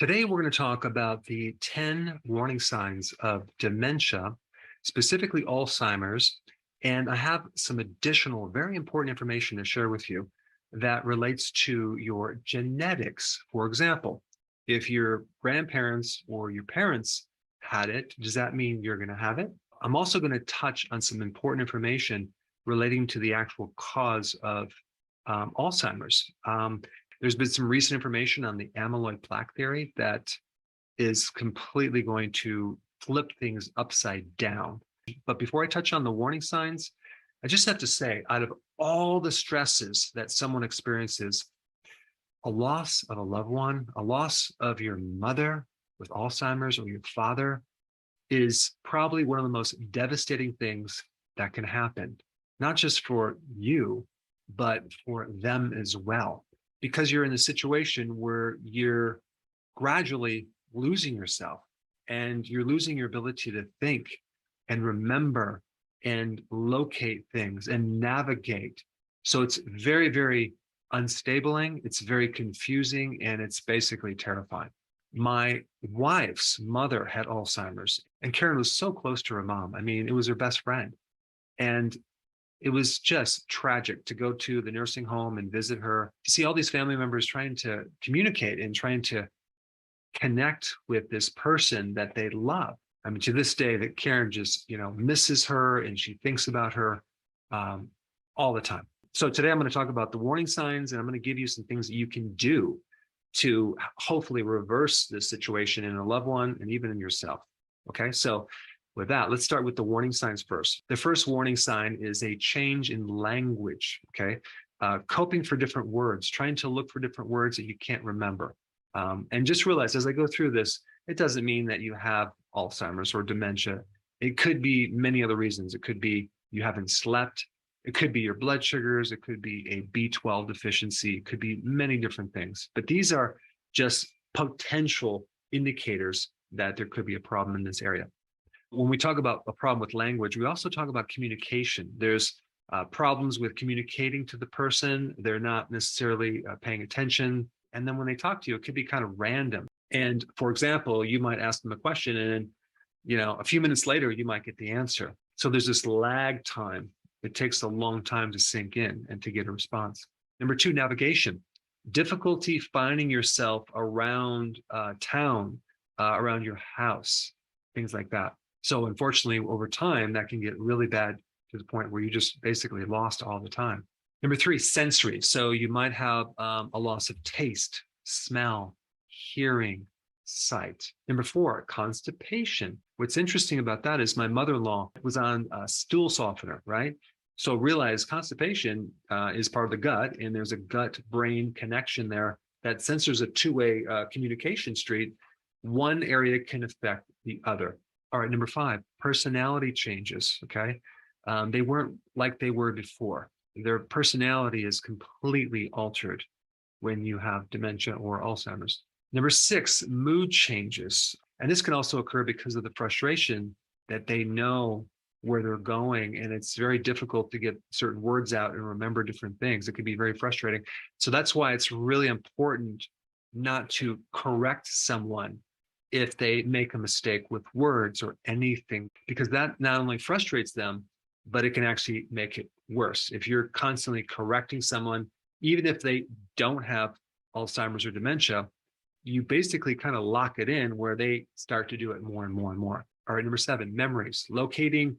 Today, we're going to talk about the 10 warning signs of dementia, specifically Alzheimer's. And I have some additional very important information to share with you that relates to your genetics. For example, if your grandparents or your parents had it, does that mean you're going to have it? I'm also going to touch on some important information relating to the actual cause of Alzheimer's. There's been some recent information on the amyloid plaque theory that is completely going to flip things upside down. But before I touch on the warning signs, I just have to say, out of all the stresses that someone experiences, a loss of a loved one, a loss of your mother with Alzheimer's or your father is probably one of the most devastating things that can happen, not just for you, but for them as well. Because you're in a situation where you're gradually losing yourself and you're losing your ability to think and remember and locate things and navigate. So it's very, very unstabling. It's very confusing, and it's basically terrifying. My wife's mother had Alzheimer's, and Karen was so close to her mom. I mean, it was her best friend. And it was just tragic to go to the nursing home and visit her, to see all these family members trying to communicate and trying to connect with this person that they love. I mean, to this day, that Karen just, misses her and she thinks about her all the time. So today I'm going to talk about the warning signs, and I'm going to give you some things that you can do to hopefully reverse this situation in a loved one and even in yourself. Okay, so with that, let's start with the warning signs first. The first warning sign is a change in language, okay? Coping for different words, trying to look for different words that you can't remember. And just realize as I go through this, it doesn't mean that you have Alzheimer's or dementia. It could be many other reasons. It could be you haven't slept. It could be your blood sugars. It could be a B12 deficiency. It could be many different things. But these are just potential indicators that there could be a problem in this area. When we talk about a problem with language, we also talk about communication. There's problems with communicating to the person. They're not necessarily paying attention. And then when they talk to you, it could be kind of random. And for example, you might ask them a question, and a few minutes later, you might get the answer. So there's this lag time. It takes a long time to sink in and to get a response. Number two, navigation. Difficulty finding yourself around town, around your house, things like that. So unfortunately, over time, that can get really bad to the point where you just basically lost all the time. Number three, sensory. So you might have a loss of taste, smell, hearing, sight. Number four, constipation. What's interesting about that is my mother-in-law was on a stool softener, right? So realize constipation is part of the gut, and there's a gut-brain connection there that since there's a two-way communication street, one area can affect the other. All right, number five, personality changes, okay? They weren't like they were before. Their personality is completely altered when you have dementia or Alzheimer's. Number six, mood changes. And this can also occur because of the frustration that they know where they're going, and it's very difficult to get certain words out and remember different things. It can be very frustrating. So that's why it's really important not to correct someone if they make a mistake with words or anything, because that not only frustrates them, but it can actually make it worse. If you're constantly correcting someone, even if they don't have Alzheimer's or dementia, you basically kind of lock it in where they start to do it more and more and more. All right, number seven, memories. Locating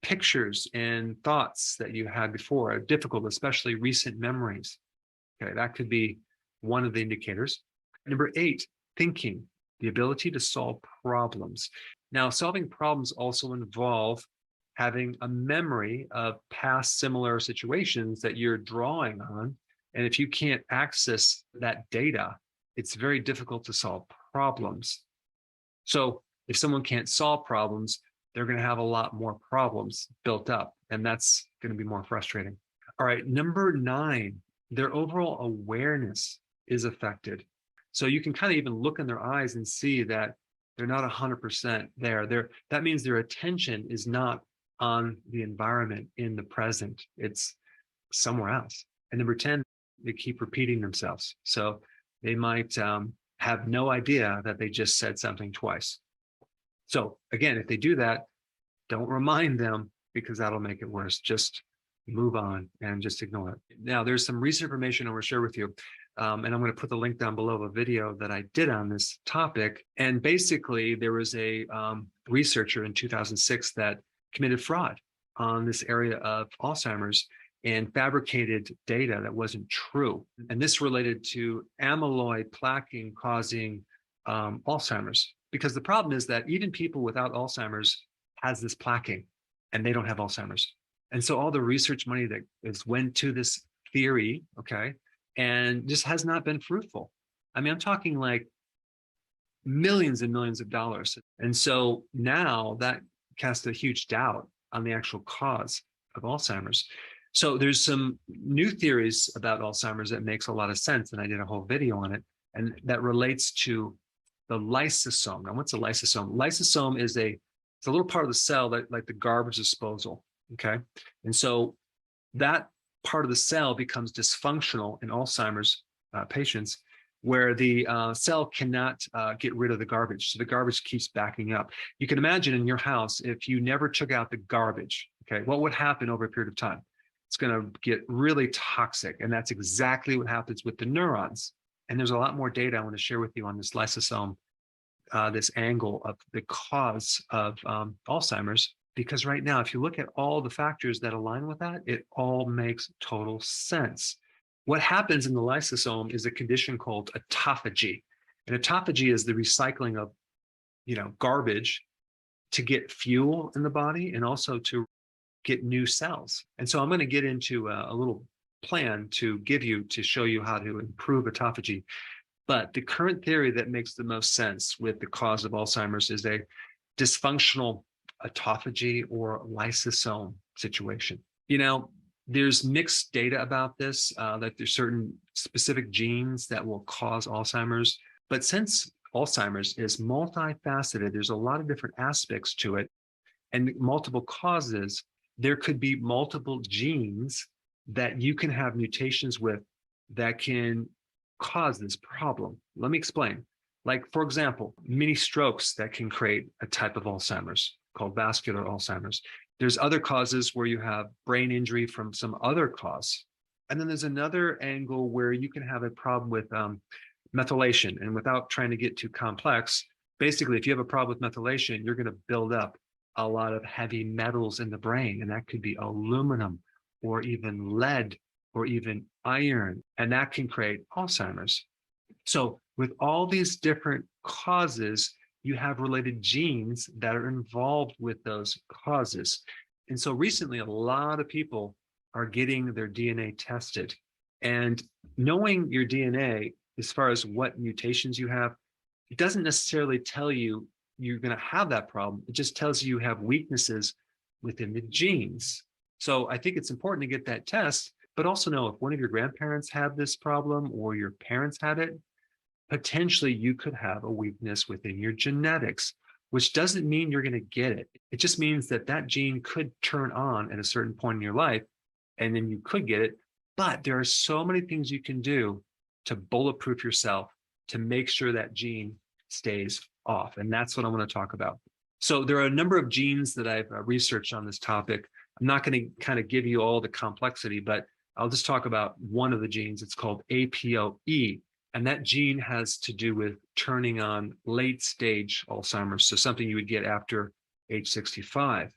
pictures and thoughts that you had before are difficult, especially recent memories. Okay, that could be one of the indicators. Number eight, thinking. The ability to solve problems. Now, solving problems also involve having a memory of past similar situations that you're drawing on. And if you can't access that data, it's very difficult to solve problems. So if someone can't solve problems, they're going to have a lot more problems built up, and that's going to be more frustrating. All right, number nine, their overall awareness is affected. So you can kind of even look in their eyes and see that they're not 100% there. That means their attention is not on the environment in the present. It's somewhere else. And number 10, they keep repeating themselves. So they might have no idea that they just said something twice. So again, if they do that, don't remind them because that'll make it worse. Just move on and just ignore it. Now, there's some recent information I want to share with you. And I'm going to put the link down below of a video that I did on this topic. And basically, there was a researcher in 2006 that committed fraud on this area of Alzheimer's and fabricated data that wasn't true. And this related to amyloid plaquing causing Alzheimer's. Because the problem is that even people without Alzheimer's has this plaquing and they don't have Alzheimer's. And so all the research money that went to this theory, okay, and just has not been fruitful. I mean, I'm talking like millions and millions of dollars. And so now that casts a huge doubt on the actual cause of Alzheimer's. So there's some new theories about Alzheimer's that makes a lot of sense. And I did a whole video on it. And that relates to the lysosome. Now, what's a lysosome? Lysosome is it's a little part of the cell that like the garbage disposal, okay? And so that part of the cell becomes dysfunctional in Alzheimer's patients where the cell cannot get rid of the garbage. So the garbage keeps backing up. You can imagine in your house, if you never took out the garbage, okay, what would happen over a period of time? It's going to get really toxic. And that's exactly what happens with the neurons. And there's a lot more data I want to share with you on this lysosome, this angle of the cause of Alzheimer's. Because right now, if you look at all the factors that align with that, it all makes total sense. What happens in the lysosome is a condition called autophagy. And autophagy is the recycling of, garbage to get fuel in the body and also to get new cells. And so I'm going to get into a little plan to show you how to improve autophagy. But the current theory that makes the most sense with the cause of Alzheimer's is a dysfunctional autophagy or lysosome situation. There's mixed data about this, that there's certain specific genes that will cause Alzheimer's. But since Alzheimer's is multifaceted, there's a lot of different aspects to it and multiple causes. There could be multiple genes that you can have mutations with that can cause this problem. Let me explain. Like, for example, mini strokes that can create a type of Alzheimer's called vascular Alzheimer's. There's other causes where you have brain injury from some other cause. And then there's another angle where you can have a problem with methylation. And without trying to get too complex, basically, if you have a problem with methylation, you're going to build up a lot of heavy metals in the brain. And that could be aluminum or even lead or even iron. And that can create Alzheimer's. So with all these different causes, you have related genes that are involved with those causes. And so recently, a lot of people are getting their DNA tested. And knowing your DNA, as far as what mutations you have, it doesn't necessarily tell you you're going to have that problem. It just tells you have weaknesses within the genes. So I think it's important to get that test, but also know if one of your grandparents had this problem or your parents had it, potentially you could have a weakness within your genetics, which doesn't mean you're going to get it. It just means that that gene could turn on at a certain point in your life, and then you could get it. But there are so many things you can do to bulletproof yourself to make sure that gene stays off. And that's what I want to talk about. So there are a number of genes that I've researched on this topic. I'm not going to kind of give you all the complexity, but I'll just talk about one of the genes. It's called APOE. And that gene has to do with turning on late stage Alzheimer's. So something you would get after age 65.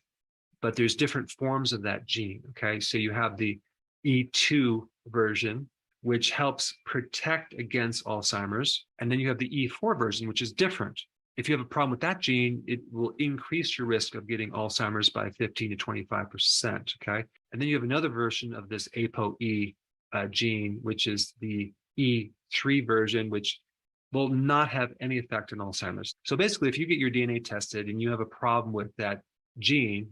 But there's different forms of that gene. Okay. So you have the E2 version, which helps protect against Alzheimer's. And then you have the E4 version, which is different. If you have a problem with that gene, it will increase your risk of getting Alzheimer's by 15 to 25%. Okay. And then you have another version of this ApoE gene, which is the E3 version, which will not have any effect on Alzheimer's. So basically, if you get your DNA tested and you have a problem with that gene,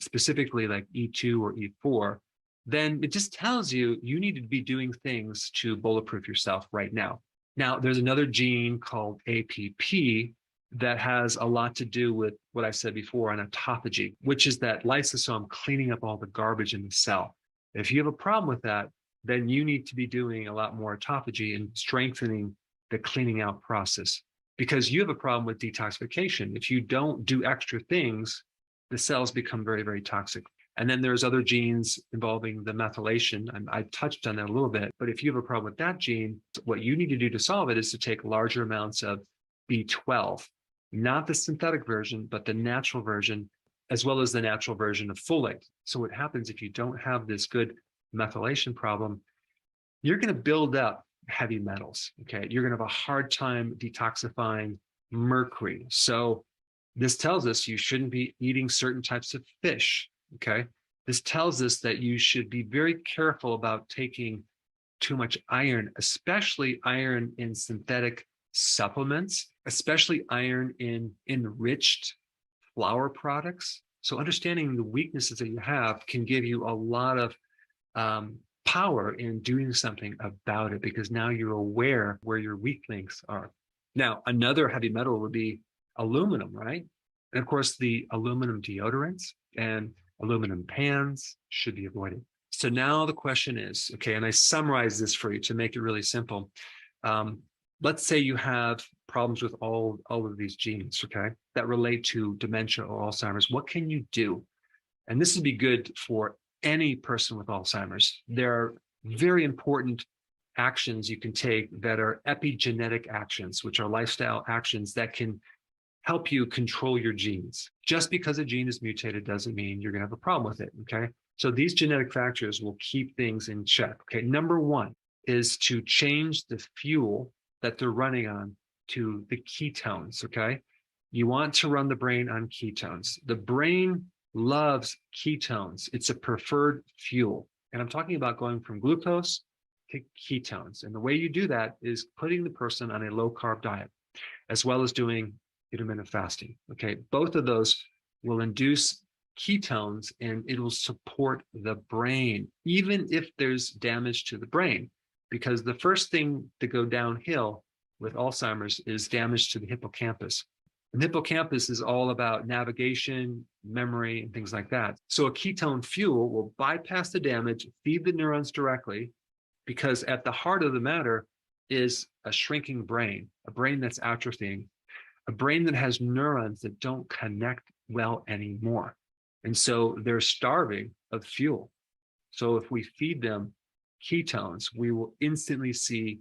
specifically like E2 or E4, then it just tells you you need to be doing things to bulletproof yourself right now. Now, there's another gene called APP that has a lot to do with what I said before on autophagy, which is that lysosome cleaning up all the garbage in the cell. If you have a problem with that, then you need to be doing a lot more autophagy and strengthening the cleaning out process, because you have a problem with detoxification. If you don't do extra things, the cells become very, very toxic. And then there's other genes involving the methylation. I touched on that a little bit, but if you have a problem with that gene, what you need to do to solve it is to take larger amounts of B12, not the synthetic version, but the natural version, as well as the natural version of folate. So what happens if you don't have this good methylation problem, you're going to build up heavy metals, okay? You're going to have a hard time detoxifying mercury. So this tells us you shouldn't be eating certain types of fish, okay? This tells us that you should be very careful about taking too much iron, especially iron in synthetic supplements, especially iron in enriched flour products. So understanding the weaknesses that you have can give you a lot of power in doing something about it, because now you're aware where your weak links are. Now, another heavy metal would be aluminum, right? And of course, the aluminum deodorants and aluminum pans should be avoided. So now the question is, okay, and I summarize this for you to make it really simple. Let's say you have problems with all of these genes, okay, that relate to dementia or Alzheimer's. What can you do? And this would be good for any person with Alzheimer's. There are very important actions you can take that are epigenetic actions, which are lifestyle actions that can help you control your genes. Just because a gene is mutated doesn't mean you're going to have a problem with it, okay? So these genetic factors will keep things in check, okay? Number one is to change the fuel that they're running on to the ketones, okay? You want to run the brain on ketones. The brain loves ketones. It's a preferred fuel. And I'm talking about going from glucose to ketones. And the way you do that is putting the person on a low carb diet, as well as doing intermittent fasting, okay? Both of those will induce ketones and it will support the brain, even if there's damage to the brain, because the first thing to go downhill with Alzheimer's is damage to the hippocampus. And the hippocampus is all about navigation, memory, and things like that. So a ketone fuel will bypass the damage, feed the neurons directly, because at the heart of the matter is a shrinking brain, a brain that's atrophying, a brain that has neurons that don't connect well anymore. And so they're starving of fuel. So if we feed them ketones, we will instantly see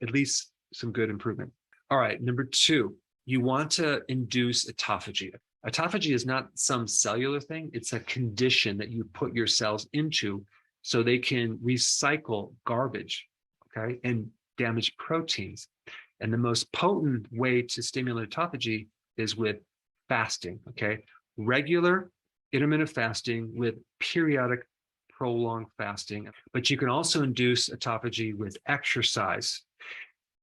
at least some good improvement. All right, number two, you want to induce autophagy. Autophagy is not some cellular thing. It's a condition that you put your cells into so they can recycle garbage, okay, and damaged proteins. And the most potent way to stimulate autophagy is with fasting, okay? Regular intermittent fasting with periodic prolonged fasting. But you can also induce autophagy with exercise.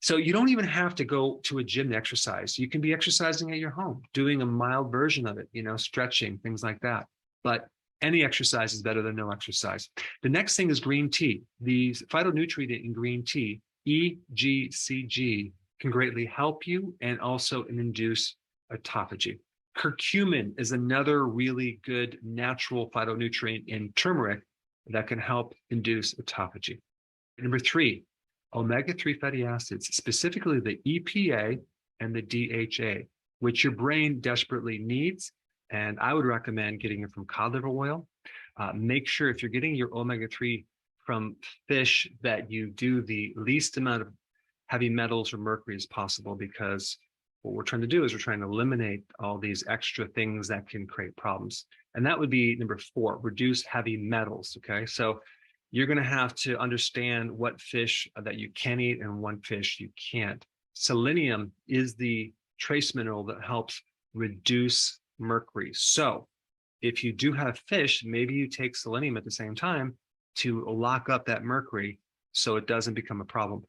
So you don't even have to go to a gym to exercise. You can be exercising at your home, doing a mild version of it, you know, stretching, things like that. But any exercise is better than no exercise. The next thing is green tea. The phytonutrient in green tea, EGCG, can greatly help you and also induce autophagy. Curcumin is another really good natural phytonutrient in turmeric that can help induce autophagy. Number three, omega-3 fatty acids, specifically the EPA and the DHA, which your brain desperately needs. And I would recommend getting it from cod liver oil. Make sure if you're getting your omega-3 from fish that you do the least amount of heavy metals or mercury as possible, because what we're trying to do is we're trying to eliminate all these extra things that can create problems. And that would be number four, reduce heavy metals, okay? So you're going to have to understand what fish that you can eat and what fish you can't. Selenium is the trace mineral that helps reduce mercury. So if you do have fish, maybe you take selenium at the same time to lock up that mercury so it doesn't become a problem.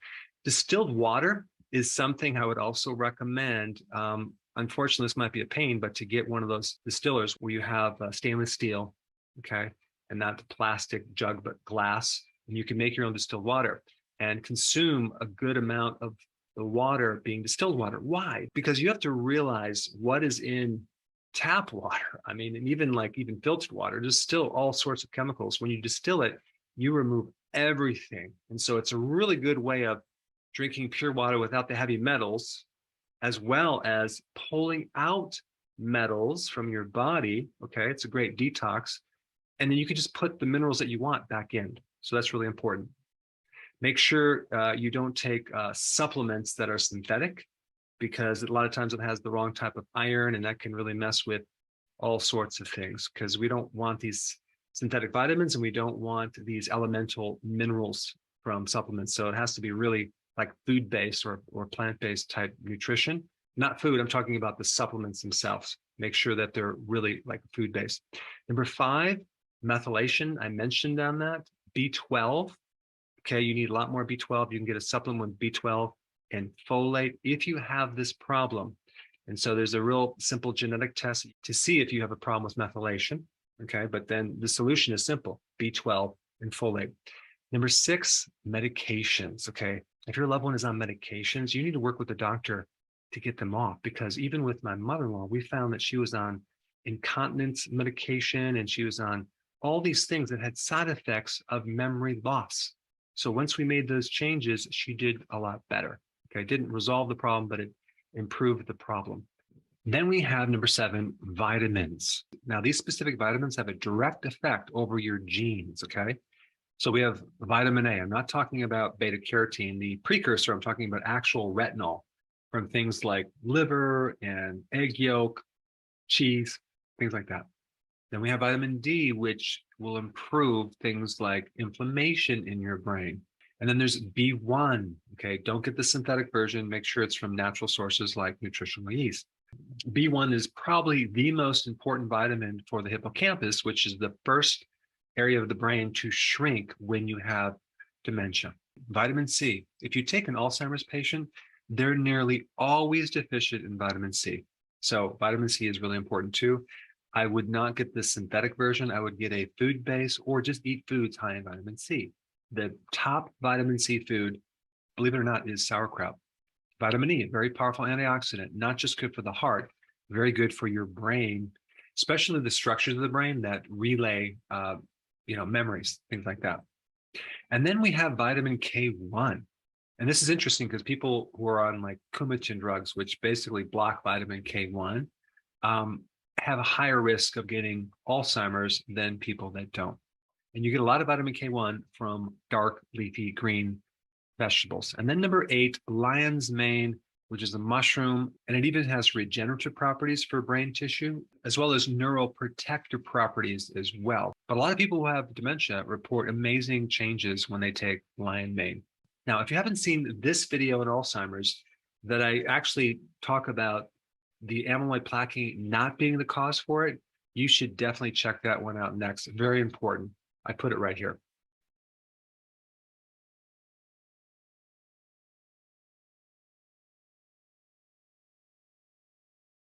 Distilled water is something I would also recommend. Unfortunately, this might be a pain, but to get one of those distillers where you have stainless steel, okay, and not the plastic jug, but glass, and you can make your own distilled water and consume a good amount of the water being distilled water. Why? Because you have to realize what is in tap water. I mean, and even filtered water, there's still all sorts of chemicals. When you distill it, you remove everything. And so it's a really good way of drinking pure water without the heavy metals, as well as pulling out metals from your body. Okay, it's a great detox. And then you can just put the minerals that you want back in. So that's really important. Make sure you don't take supplements that are synthetic, because a lot of times it has the wrong type of iron, and that can really mess with all sorts of things, because we don't want these synthetic vitamins and we don't want these elemental minerals from supplements. So it has to be really like food-based or plant-based type nutrition. Not food, I'm talking about the supplements themselves. Make sure that they're really like food-based. Number 5, methylation. I mentioned on that. B12. Okay, you need a lot more B12. You can get a supplement with B12 and folate if you have this problem. And so there's a real simple genetic test to see if you have a problem with methylation. Okay, but then the solution is simple: B12 and folate. Number 6, medications. Okay, if your loved one is on medications, you need to work with the doctor to get them off, because even with my mother-in-law, we found that she was on incontinence medication and she was on all these things that had side effects of memory loss. So once we made those changes, she did a lot better. Okay, it didn't resolve the problem, but it improved the problem. Then we have number 7, vitamins. Now, these specific vitamins have a direct effect over your genes, okay? So we have vitamin A. I'm not talking about beta carotene, the precursor. I'm talking about actual retinol from things like liver and egg yolk, cheese, things like that. Then we have vitamin D, which will improve things like inflammation in your brain. And then there's B1. Okay, don't get the synthetic version. Make sure it's from natural sources like nutritional yeast. B1 is probably the most important vitamin for the hippocampus, which is the first area of the brain to shrink when you have dementia. Vitamin C. If you take an Alzheimer's patient, they're nearly always deficient in vitamin C. So vitamin C is really important too. I would not get the synthetic version. I would get a food-based, or just eat foods high in vitamin C. The top vitamin C food, believe it or not, is sauerkraut. Vitamin E, a very powerful antioxidant, not just good for the heart, very good for your brain, especially the structures of the brain that relay, memories, things like that. And then we have vitamin K1. And this is interesting because people who are on like Coumadin drugs, which basically block vitamin K1, have a higher risk of getting Alzheimer's than people that don't. And you get a lot of vitamin K1 from dark leafy green vegetables. And then number 8, lion's mane, which is a mushroom, and it even has regenerative properties for brain tissue, as well as neuroprotective properties as well. But a lot of people who have dementia report amazing changes when they take lion mane. Now, if you haven't seen this video on Alzheimer's, that I actually talk about the amyloid plaquing not being the cause for it, you should definitely check that one out next. Very important. I put it right here.